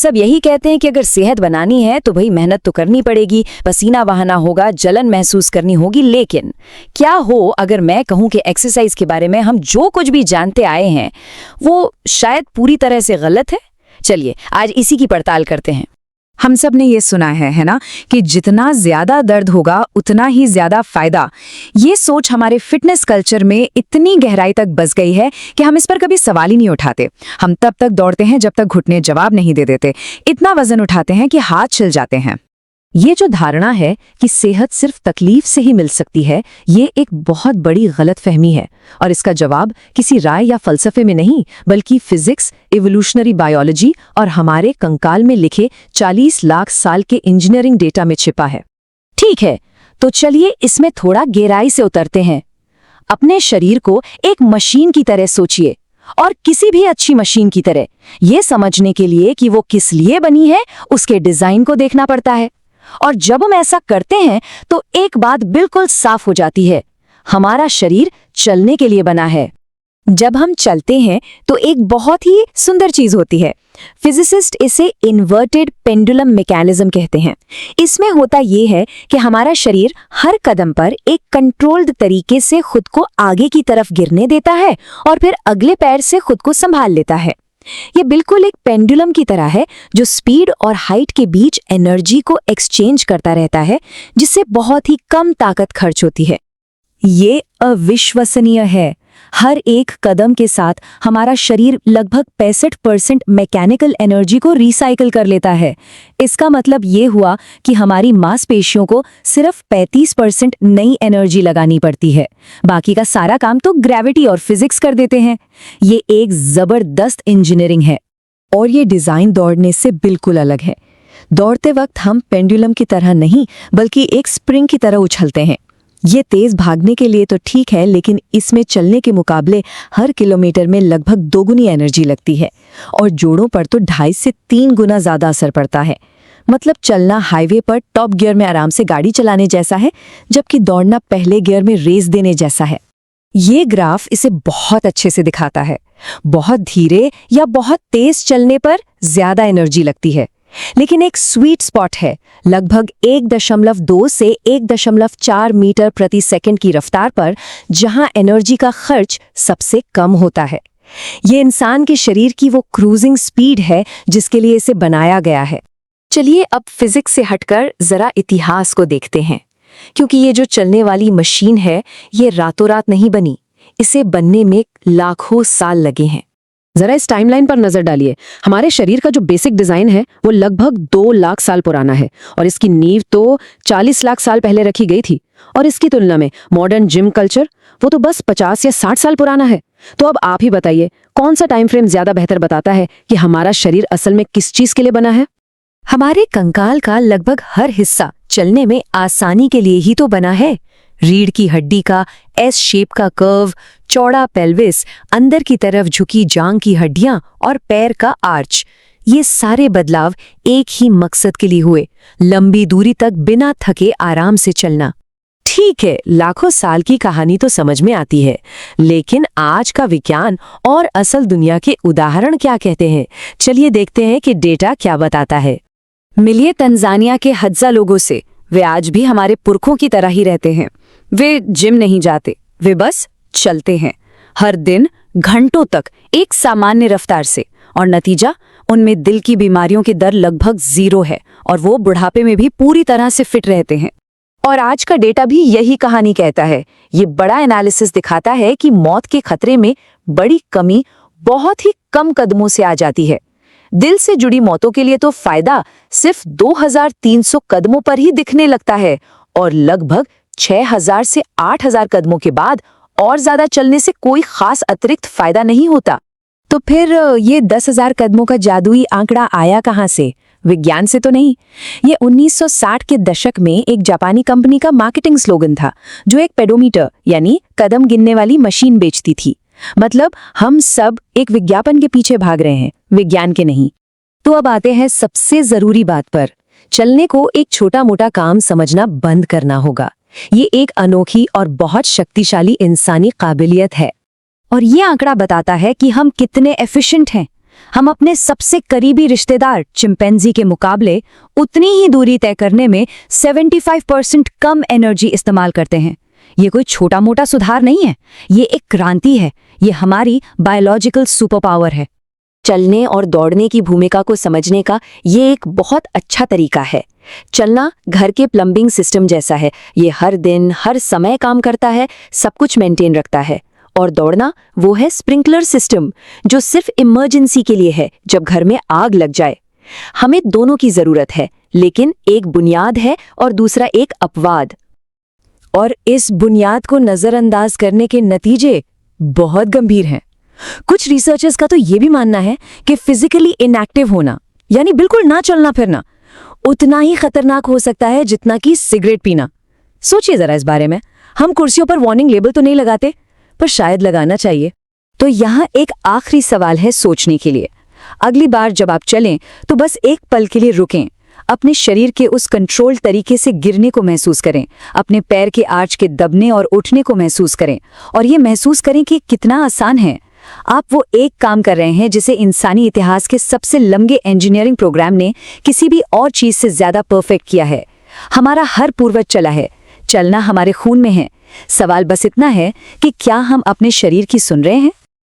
सब यही कहते हैं कि अगर सेहत बनानी है तो भाई मेहनत तो करनी पड़ेगी, पसीना बहाना होगा, जलन महसूस करनी होगी। लेकिन क्या हो अगर मैं कहूं कि एक्सरसाइज के बारे में हम जो कुछ भी जानते आए हैं वो शायद पूरी तरह से गलत है? चलिए आज इसी की पड़ताल करते हैं। हम सब ने ये सुना है ना, कि जितना ज्यादा दर्द होगा उतना ही ज्यादा फायदा। ये सोच हमारे फिटनेस कल्चर में इतनी गहराई तक बस गई है कि हम इस पर कभी सवाल ही नहीं उठाते। हम तब तक दौड़ते हैं जब तक घुटने जवाब नहीं दे देते, इतना वजन उठाते हैं कि हाथ छिल जाते हैं। ये जो धारणा है कि सेहत सिर्फ तकलीफ से ही मिल सकती है, ये एक बहुत बड़ी गलतफहमी है। और इसका जवाब किसी राय या फलसफे में नहीं, बल्कि फिजिक्स, इवोल्यूशनरी बायोलॉजी और हमारे कंकाल में लिखे 40 लाख साल के इंजीनियरिंग डेटा में छिपा है। ठीक है, तो चलिए इसमें थोड़ा गहराई से उतरते हैं। अपने शरीर को एक मशीन की तरह सोचिए, और किसी भी अच्छी मशीन की तरह। ये समझने के लिए कि वो किस लिए बनी है, उसके डिजाइन को देखना पड़ता है। और जब हम ऐसा करते हैं तो एक बात बिल्कुल साफ हो जाती है, हमारा शरीर चलने के लिए बना है। जब हम चलते हैं तो एक बहुत ही सुंदर चीज होती है। फिजिसिस्ट इसे इन्वर्टेड पेंडुलम मैकेनिज्म कहते हैं। इसमें होता ये है कि हमारा शरीर हर कदम पर एक कंट्रोल्ड तरीके से खुद को आगे की तरफ गिरने देता है और फिर अगले पैर से खुद को संभाल लेता है। ये बिल्कुल एक पेंडुलम की तरह है जो स्पीड और हाइट के बीच एनर्जी को एक्सचेंज करता रहता है, जिससे बहुत ही कम ताकत खर्च होती है। ये अविश्वसनीय है। हर एक कदम के साथ हमारा शरीर लगभग 65% मैकेनिकल एनर्जी को रिसाइकिल कर लेता है। इसका मतलब ये हुआ कि हमारी मांसपेशियों को सिर्फ 35% नई एनर्जी लगानी पड़ती है। बाकी का सारा काम तो ग्रेविटी और फिजिक्स कर देते हैं। ये एक जबरदस्त इंजीनियरिंग है। और ये डिजाइन दौड़ने से बिल्कुल अलग है। दौड़ते वक्त हम पेंडुलम की तरह नहीं, बल्कि एक स्प्रिंग की तरह उछलते हैं। ये तेज भागने के लिए तो ठीक है, लेकिन इसमें चलने के मुकाबले हर किलोमीटर में लगभग 2 गुनी एनर्जी लगती है और जोड़ों पर तो 2.5 से 3 गुना ज्यादा असर पड़ता है। मतलब चलना हाईवे पर टॉप गियर में आराम से गाड़ी चलाने जैसा है, जबकि दौड़ना पहले गियर में रेस देने जैसा है। ये ग्राफ इसे बहुत अच्छे से दिखाता है। बहुत धीरे या बहुत तेज चलने पर ज्यादा एनर्जी लगती है, लेकिन एक स्वीट स्पॉट है लगभग 1.2 से 1.4 मीटर प्रति सेकंड की रफ्तार पर, जहां एनर्जी का खर्च सबसे कम होता है। ये इंसान के शरीर की वो क्रूजिंग स्पीड है जिसके लिए इसे बनाया गया है। चलिए अब फिजिक्स से हटकर जरा इतिहास को देखते हैं, क्योंकि ये जो चलने वाली मशीन है ये रातों रात नहीं बनी। इसे बनने में लाखों साल लगे हैं। जरा इस टाइमलाइन पर नजर डालिए। हमारे शरीर का जो बेसिक डिजाइन है वो लगभग 2 लाख साल पुराना है और इसकी नींव तो 40 लाख साल पहले रखी गई थी। और इसकी तुलना में मॉडर्न जिम कल्चर वो तो बस 50 या 60 साल पुराना है। तो अब आप ही बताइए, कौन सा टाइम फ्रेम ज्यादा बेहतर बताता है कि हमारा शरीर असल में किस चीज के लिए बना है? हमारे कंकाल का लगभग हर हिस्सा चलने में आसानी के लिए ही तो बना है। रीढ़ की हड्डी का एस शेप का कर्व, चौड़ा पेल्विस, अंदर की तरफ झुकी जांग की हड्डियां और पैर का आर्च, ये सारे बदलाव एक ही मकसद के लिए हुए, लंबी दूरी तक बिना थके आराम से चलना। ठीक है, लाखों साल की कहानी तो समझ में आती है, लेकिन आज का विज्ञान और असल दुनिया के उदाहरण क्या कहते हैं? चलिए देखते हैं कि डेटा क्या बताता है। मिलिए तंजानिया के हज्जा लोगों से। वे आज भी हमारे पुरखों की तरह ही रहते हैं। वे जिम नहीं जाते, वे बस चलते हैं हर दिन घंटों तक एक सामान्य रफ्तार से, और नतीजा उनमें दिल की बीमारियों की दर लगभग 0 है और वो बुढ़ापे में भी पूरी तरह से फिट रहते हैं। और आज का डेटा भी यही कहानी कहता है। ये बड़ा एनालिसिस दिखाता है कि मौत के खतरे में बड़ी कमी बहुत ही कम कदमों से आ जाती है। दिल से जुड़ी मौतों के लिए तो फायदा सिर्फ 2300 कदमों पर ही दिखने लगता है और लगभग 6000 से 8000 कदमों के बाद और ज्यादा चलने से कोई खास अतिरिक्त फायदा नहीं होता। तो फिर ये 10,000 कदमों का जादुई आंकड़ा आया कहां से? विज्ञान से तो नहीं। ये 1960 के दशक में एक जापानी कंपनी का मार्केटिंग स्लोगन था, जो एक पेडोमीटर यानी कदम गिनने वाली मशीन बेचती थी। मतलब हम सब एक विज्ञापन के पीछे भाग रहे हैं, विज्ञान के नहीं। तो अब आते हैं सबसे जरूरी बात पर। चलने को एक छोटा मोटा काम समझना बंद करना होगा। ये एक अनोखी और बहुत शक्तिशाली इंसानी काबिलियत है। और ये आंकड़ा बताता है कि हम कितने एफिशिएंट हैं। हम अपने सबसे करीबी रिश्तेदार चिंपैंजी के मुकाबले उतनी ही दूरी तय करने में 75% कम एनर्जी इस्तेमाल करते हैं। ये कोई छोटा मोटा सुधार नहीं है, ये एक क्रांति है, ये हमारी बायोलॉजिकल सुपर पावर है। चलने और दौड़ने की भूमिका को समझने का ये एक बहुत अच्छा तरीका है। चलना घर के प्लम्बिंग सिस्टम जैसा है, ये हर दिन हर समय काम करता है, सब कुछ मेंटेन रखता है। और दौड़ना वो है स्प्रिंकलर सिस्टम, जो सिर्फ इमरजेंसी के लिए है, जब घर में आग लग जाए। हमें दोनों की जरूरत है, लेकिन एक बुनियाद है और दूसरा एक अपवाद। और इस बुनियाद को नजरअंदाज करने के नतीजे बहुत गंभीर हैं। कुछ रिसर्चर्स का तो ये भी मानना है कि फिजिकली इनएक्टिव होना, यानी बिल्कुल ना चलना फिरना, उतना ही खतरनाक हो सकता है जितना कि सिगरेट पीना। सोचिए जरा इस बारे में। हम कुर्सियों पर वार्निंग लेबल तो नहीं लगाते, पर शायद लगाना चाहिए। तो यहाँ एक आखिरी सवाल है सोचने के लिए। अगली बार जब आप चलें तो बस एक पल के लिए रुकें, अपने शरीर के उस कंट्रोल तरीके से गिरने को महसूस करें, अपने पैर के आर्च के दबने और उठने को महसूस करें, और ये महसूस करें कि कितना आसान है। आप वो एक काम कर रहे हैं जिसे इंसानी इतिहास के सबसे लंबे इंजीनियरिंग प्रोग्राम ने किसी भी और चीज से ज्यादा परफेक्ट किया है। हमारा हर पूर्वज चला है, चलना हमारे खून में है। सवाल बस इतना है कि क्या हम अपने शरीर की सुन रहे हैं?